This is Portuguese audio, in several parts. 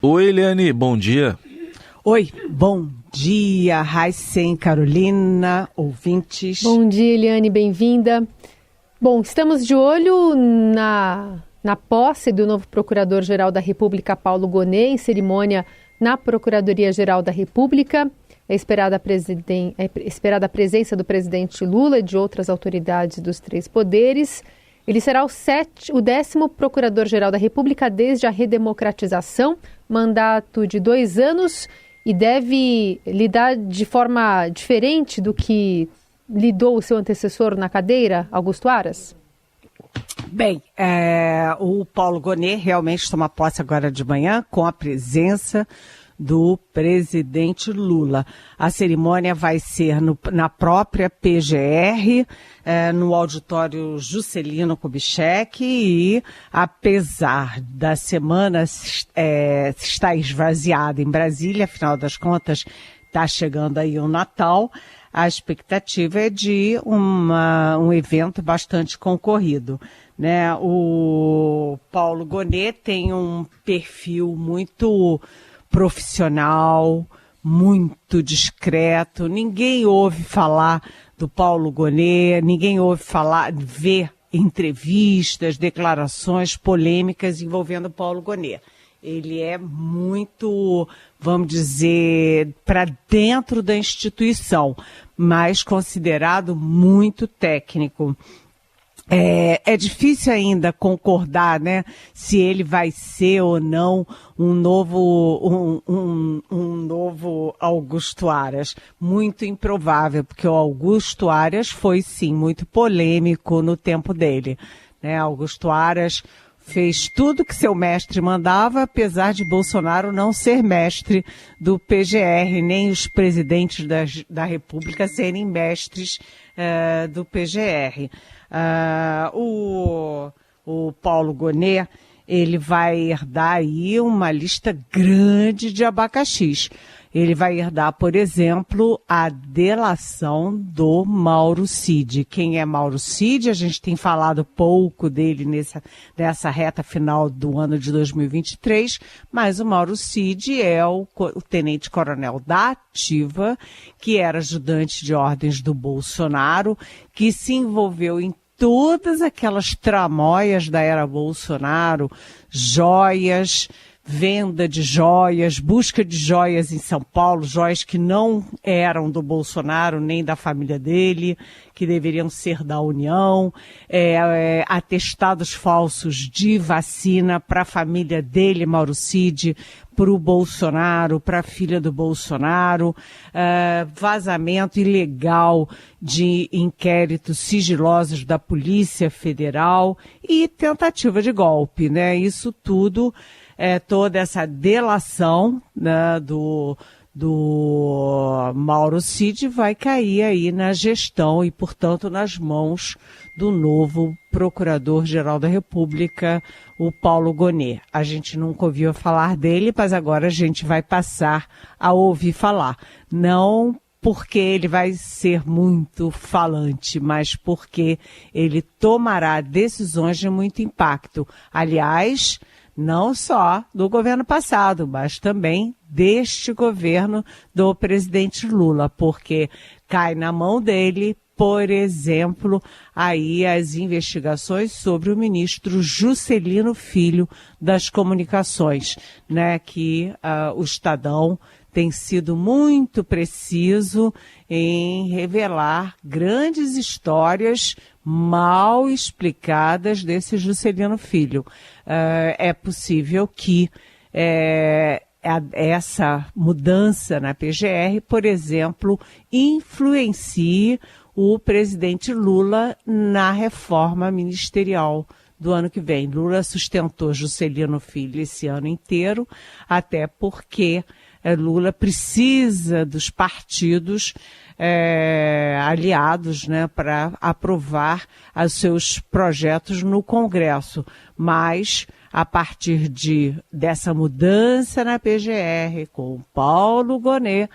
Oi, Eliane, bom dia. Oi, bom dia, Raíssen, Carolina, ouvintes. Bom dia, Eliane, bem-vinda. Bom, estamos de olho na posse do novo Procurador-Geral da República, Paulo Gonet, em cerimônia na Procuradoria-Geral da República. É esperada a presença do presidente Lula e de outras autoridades dos três poderes. Ele será o 10º Procurador-Geral da República desde a redemocratização, mandato de 2 anos, e deve lidar de forma diferente do que lidou o seu antecessor na cadeira, Augusto Aras? Bem, o Paulo Gonet realmente toma posse agora de manhã com a presença do presidente Lula. A cerimônia vai ser na própria PGR, no auditório Juscelino Kubitschek, e apesar da semana estar esvaziada em Brasília, afinal das contas está chegando aí o Natal, a expectativa é de um evento bastante concorrido, né? O Paulo Gonet tem um perfil muito profissional, muito discreto. Ninguém ouve falar do Paulo Gonet, ninguém ouve ver entrevistas, declarações polêmicas envolvendo o Paulo Gonet. Ele é muito, vamos dizer, para dentro da instituição, mas considerado muito técnico. É difícil ainda concordar, né, se ele vai ser ou não um novo Augusto Aras. Muito improvável, porque o Augusto Aras foi, sim, muito polêmico no tempo dele, né? Augusto Aras fez tudo que seu mestre mandava, apesar de Bolsonaro não ser mestre do PGR, nem os presidentes da República serem mestres do PGR. O Paulo Gonet, ele vai herdar aí uma lista grande de abacaxis. Ele vai herdar, por exemplo, a delação do Mauro Cid. Quem é Mauro Cid? A gente tem falado pouco dele nessa reta final do ano de 2023, mas o Mauro Cid é o tenente-coronel da Ativa, que era ajudante de ordens do Bolsonaro, que se envolveu em todas aquelas tramóias da era Bolsonaro, joias, venda de joias, busca de joias em São Paulo, joias que não eram do Bolsonaro nem da família dele, que deveriam ser da União, atestados falsos de vacina para a família dele, Mauro Cid, para o Bolsonaro, para a filha do Bolsonaro, vazamento ilegal de inquéritos sigilosos da Polícia Federal e tentativa de golpe, né? Isso tudo, toda essa delação, né, do Mauro Cid vai cair aí na gestão e, portanto, nas mãos do novo Procurador-Geral da República, o Paulo Gonet. A gente nunca ouviu falar dele, mas agora a gente vai passar a ouvir falar. Não porque ele vai ser muito falante, mas porque ele tomará decisões de muito impacto. Aliás, não só do governo passado, mas também deste governo do presidente Lula, porque cai na mão dele, por exemplo, aí as investigações sobre o ministro Juscelino Filho das Comunicações, né, que o Estadão tem sido muito preciso em revelar grandes histórias mal explicadas desse Juscelino Filho. É possível que essa mudança na PGR, por exemplo, influencie o presidente Lula na reforma ministerial do ano que vem. Lula sustentou Juscelino Filho esse ano inteiro, até porque Lula precisa dos partidos aliados, né, para aprovar os seus projetos no Congresso. Mas, a partir dessa mudança na PGR, com o Paulo Gonet,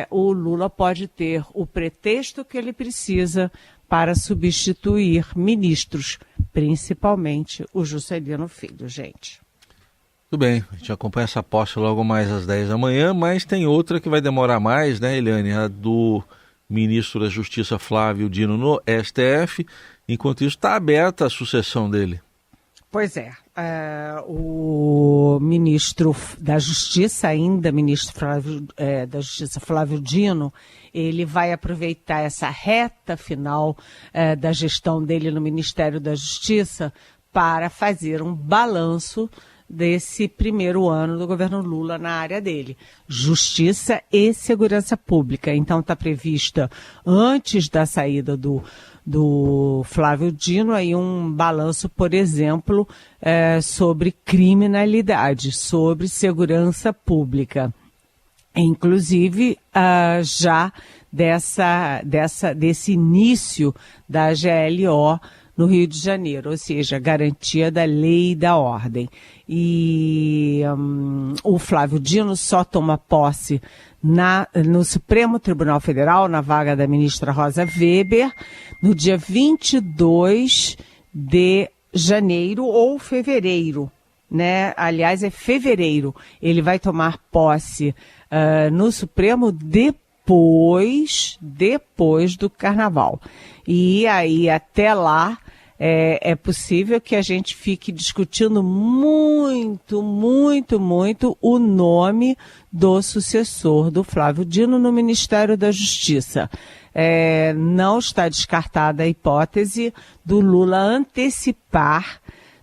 o Lula pode ter o pretexto que ele precisa para substituir ministros, principalmente o Juscelino Filho, gente. Tudo bem, a gente acompanha essa posse logo mais às 10 da manhã, mas tem outra que vai demorar mais, né, Eliane? A do ministro da Justiça Flávio Dino no STF. Enquanto isso, está aberta a sucessão dele. Pois é, o ministro da Justiça, ainda ministro da Justiça Flávio Dino, ele vai aproveitar essa reta final da gestão dele no Ministério da Justiça para fazer um balanço desse primeiro ano do governo Lula na área dele. Justiça e segurança pública. Então está prevista, antes da saída do Flávio Dino, aí um balanço, por exemplo, sobre criminalidade, sobre segurança pública. Inclusive, já desse início da GLO no Rio de Janeiro, ou seja, garantia da lei e da ordem. E o Flávio Dino só toma posse no Supremo Tribunal Federal, na vaga da ministra Rosa Weber, no dia 22 de janeiro ou fevereiro, né? Aliás, é fevereiro. Ele vai tomar posse no Supremo depois do Carnaval. E aí, até lá, é possível que a gente fique discutindo muito o nome do sucessor do Flávio Dino no Ministério da Justiça. Não está descartada a hipótese do Lula antecipar,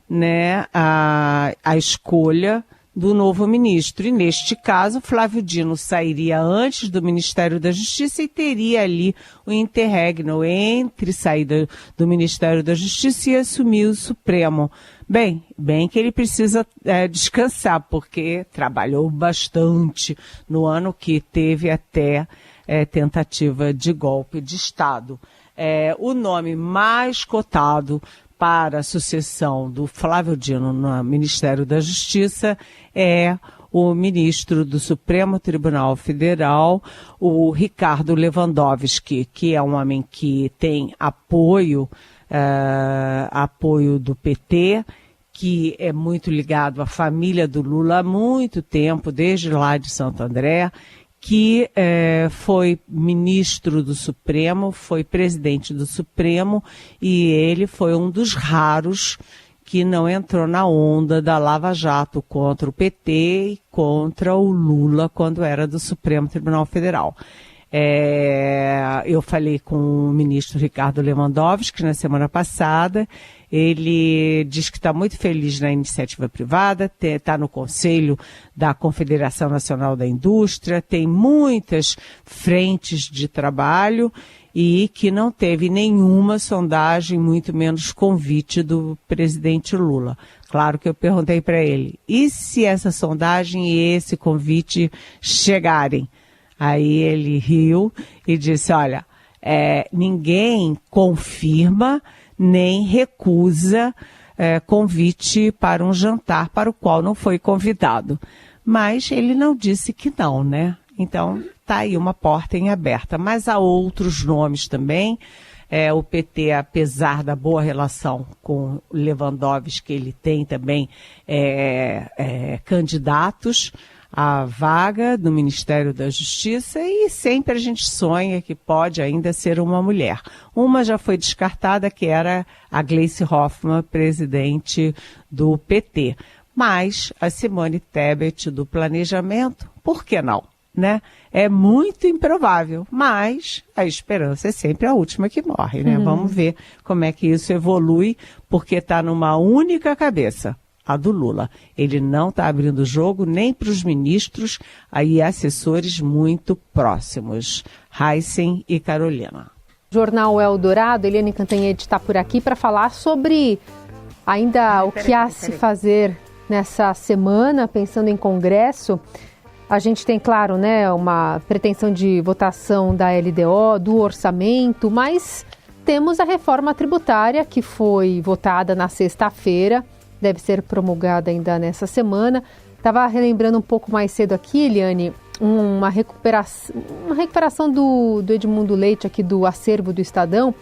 né, a escolha do novo ministro. E neste caso, Flávio Dino sairia antes do Ministério da Justiça e teria ali o interregno entre saída do Ministério da Justiça e assumir o Supremo. Bem que ele precisa descansar, porque trabalhou bastante no ano que teve até tentativa de golpe de Estado. O nome mais cotado para a sucessão do Flávio Dino no Ministério da Justiça é o ministro do Supremo Tribunal Federal, o Ricardo Lewandowski, que é um homem que tem apoio do PT, que é muito ligado à família do Lula há muito tempo, desde lá de Santo André, que foi ministro do Supremo, foi presidente do Supremo, e ele foi um dos raros que não entrou na onda da Lava Jato contra o PT e contra o Lula quando era do Supremo Tribunal Federal. Eu falei com o ministro Ricardo Lewandowski na semana passada. Ele diz que está muito feliz na iniciativa privada, está no Conselho da Confederação Nacional da Indústria, tem muitas frentes de trabalho e que não teve nenhuma sondagem, muito menos convite do presidente Lula. Claro que eu perguntei para ele, e se essa sondagem e esse convite chegarem? Aí ele riu e disse, olha, ninguém confirma nem recusa convite para um jantar para o qual não foi convidado. Mas ele não disse que não, né? Então, está aí uma porta em aberta. Mas há outros nomes também. O PT, apesar da boa relação com Lewandowski, que ele tem também candidatos à vaga do Ministério da Justiça, e sempre a gente sonha que pode ainda ser uma mulher. Uma já foi descartada, que era a Gleice Hoffmann, presidente do PT. Mas a Simone Tebet do Planejamento, por que não? Né? É muito improvável, mas a esperança é sempre a última que morre, né? Vamos ver como é que isso evolui, porque está numa única cabeça, a do Lula. Ele não está abrindo o jogo nem para os ministros e assessores muito próximos, Heisen e Carolina. Jornal Eldorado, Eliane Cantanhede está por aqui para falar sobre ainda o que há a se fazer nessa semana, pensando em Congresso. A gente tem, claro, né, uma pretensão de votação da LDO, do orçamento, mas temos a reforma tributária que foi votada na sexta-feira, deve ser promulgada ainda nessa semana. Estava relembrando um pouco mais cedo aqui, Eliane, uma recuperação do Edmundo Leite aqui do acervo do Estadão,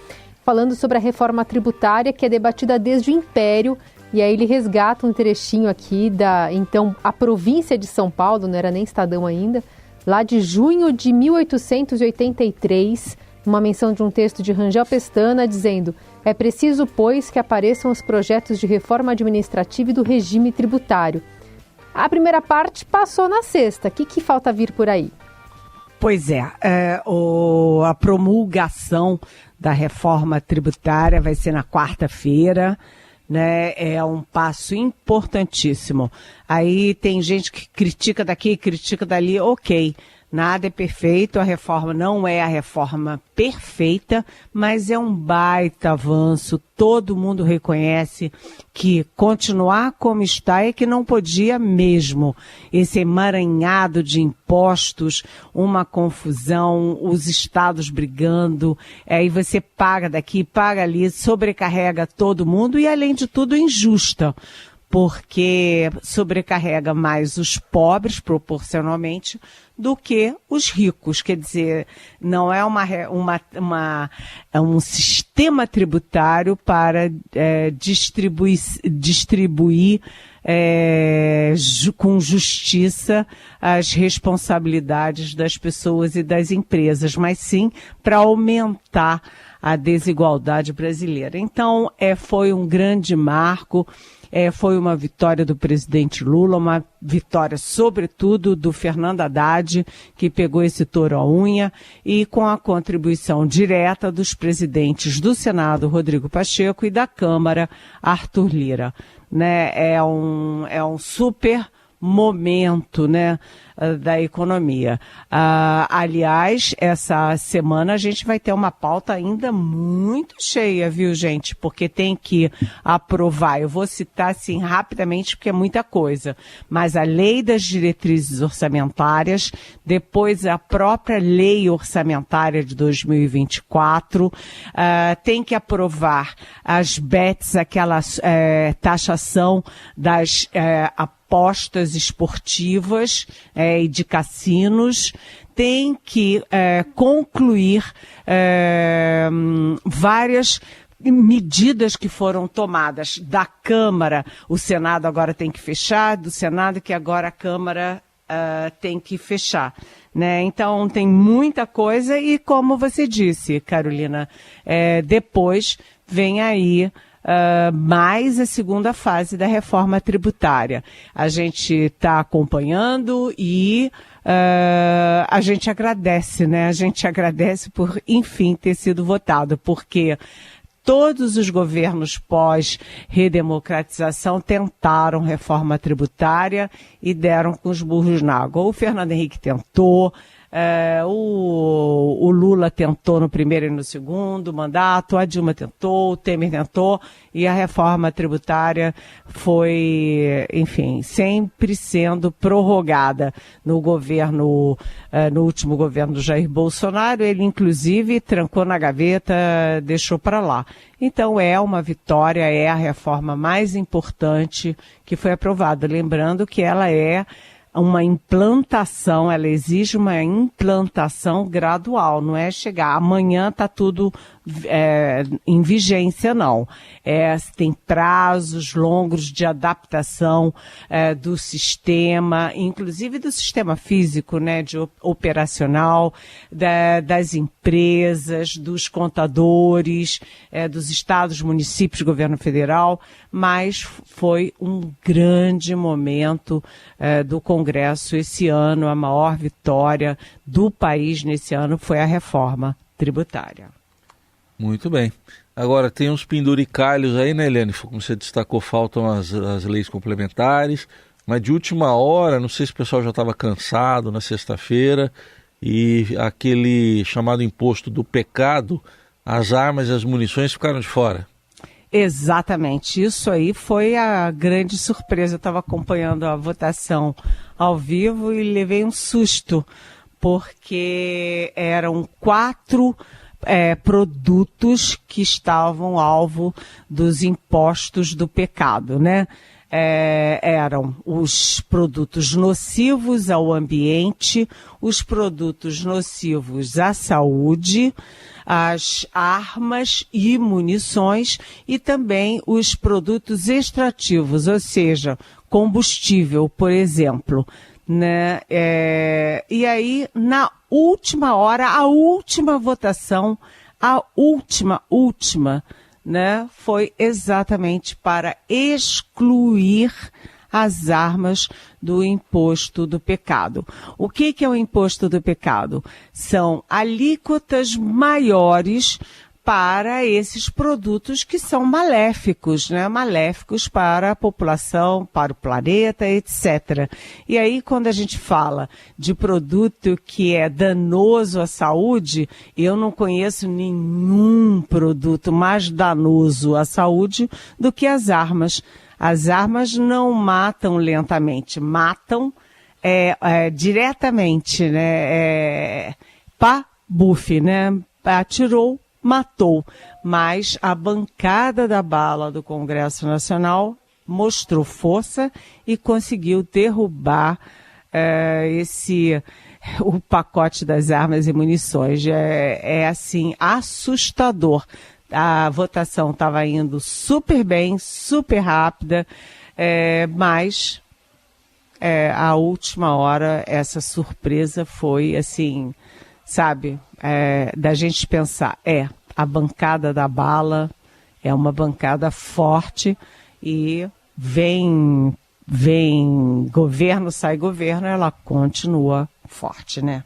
falando sobre a reforma tributária que é debatida desde o Império E aí ele resgata um trechinho aqui então, a província de São Paulo, não era nem Estadão ainda, lá de junho de 1883, uma menção de um texto de Rangel Pestana dizendo: é preciso, pois, que apareçam os projetos de reforma administrativa e do regime tributário. A primeira parte passou na sexta. O que falta vir por aí? Pois é, a promulgação da reforma tributária vai ser na quarta-feira, né? É um passo importantíssimo. Aí tem gente que critica daqui, critica dali, ok. Nada é perfeito, a reforma não é a reforma perfeita, mas é um baita avanço. Todo mundo reconhece que continuar como está é que não podia mesmo. Esse emaranhado de impostos, uma confusão, os estados brigando, aí você paga daqui, paga ali, sobrecarrega todo mundo e, além de tudo, injusta, porque sobrecarrega mais os pobres, proporcionalmente, do que os ricos. Quer dizer, não é é um sistema tributário para distribuir com justiça as responsabilidades das pessoas e das empresas, mas sim para aumentar a desigualdade brasileira. Então, foi um grande marco. Foi uma vitória do presidente Lula, uma vitória, sobretudo, do Fernando Haddad, que pegou esse touro à unha, e com a contribuição direta dos presidentes do Senado, Rodrigo Pacheco, e da Câmara, Arthur Lira. Né? É um super momento, né, da economia. Aliás, essa semana a gente vai ter uma pauta ainda muito cheia, viu, gente? Porque tem que aprovar. Eu vou citar, assim, rapidamente, porque é muita coisa. Mas a lei das diretrizes orçamentárias, depois a própria lei orçamentária de 2024, tem que aprovar as BETs, aquela taxação das apostas esportivas e de cassinos, tem que concluir várias medidas que foram tomadas da Câmara. O Senado agora tem que fechar, do Senado que agora a Câmara tem que fechar. Né? Então tem muita coisa e, como você disse, Carolina, depois vem aí mais a segunda fase da reforma tributária. A gente está acompanhando e a gente agradece, né? A gente agradece por, enfim, ter sido votado, porque todos os governos pós-redemocratização tentaram reforma tributária e deram com os burros na água. O Fernando Henrique tentou, o Lula tentou no primeiro e no segundo mandato, a Dilma tentou, o Temer tentou, e a reforma tributária foi, enfim, sempre sendo prorrogada no governo, no último governo do Jair Bolsonaro. Ele, inclusive, trancou na gaveta, deixou para lá. Então, é uma vitória, é a reforma mais importante que foi aprovada. Lembrando que ela é uma implantação, ela exige uma implantação gradual, não é chegar amanhã está tudo em vigência, não. Tem prazos longos de adaptação do sistema, inclusive do sistema físico, né, de operacional, das empresas, dos contadores, dos estados, municípios, governo federal, mas foi um grande momento do Congresso esse ano. A maior vitória do país nesse ano foi a reforma tributária. Muito bem. Agora, tem uns penduricalhos aí, né, Eliane? Como você destacou, faltam as leis complementares, mas de última hora, não sei se o pessoal já estava cansado na sexta-feira, e aquele chamado imposto do pecado, as armas e as munições ficaram de fora. Exatamente, isso aí foi a grande surpresa. Eu estava acompanhando a votação ao vivo e levei um susto, porque eram 4 produtos que estavam alvo dos impostos do pecado, né? eram os produtos nocivos ao ambiente, os produtos nocivos à saúde, as armas e munições e também os produtos extrativos, ou seja, combustível, por exemplo, né? E aí, na última hora, a última votação, a última, né, foi exatamente para excluir as armas do imposto do pecado. O que é o imposto do pecado? São alíquotas maiores para esses produtos que são maléficos, né? Maléficos para a população, para o planeta, etc. E aí, quando a gente fala de produto que é danoso à saúde, eu não conheço nenhum produto mais danoso à saúde do que as armas. As armas não matam lentamente, matam diretamente, né? Pá-buf, né? Atirou, matou, mas a bancada da bala do Congresso Nacional mostrou força e conseguiu derrubar o pacote das armas e munições. Assim, assustador. A votação estava indo super bem, super rápida, mas à última hora essa surpresa foi assim, sabe, da gente pensar, a bancada da bala é uma bancada forte e vem governo, sai governo, ela continua forte, né?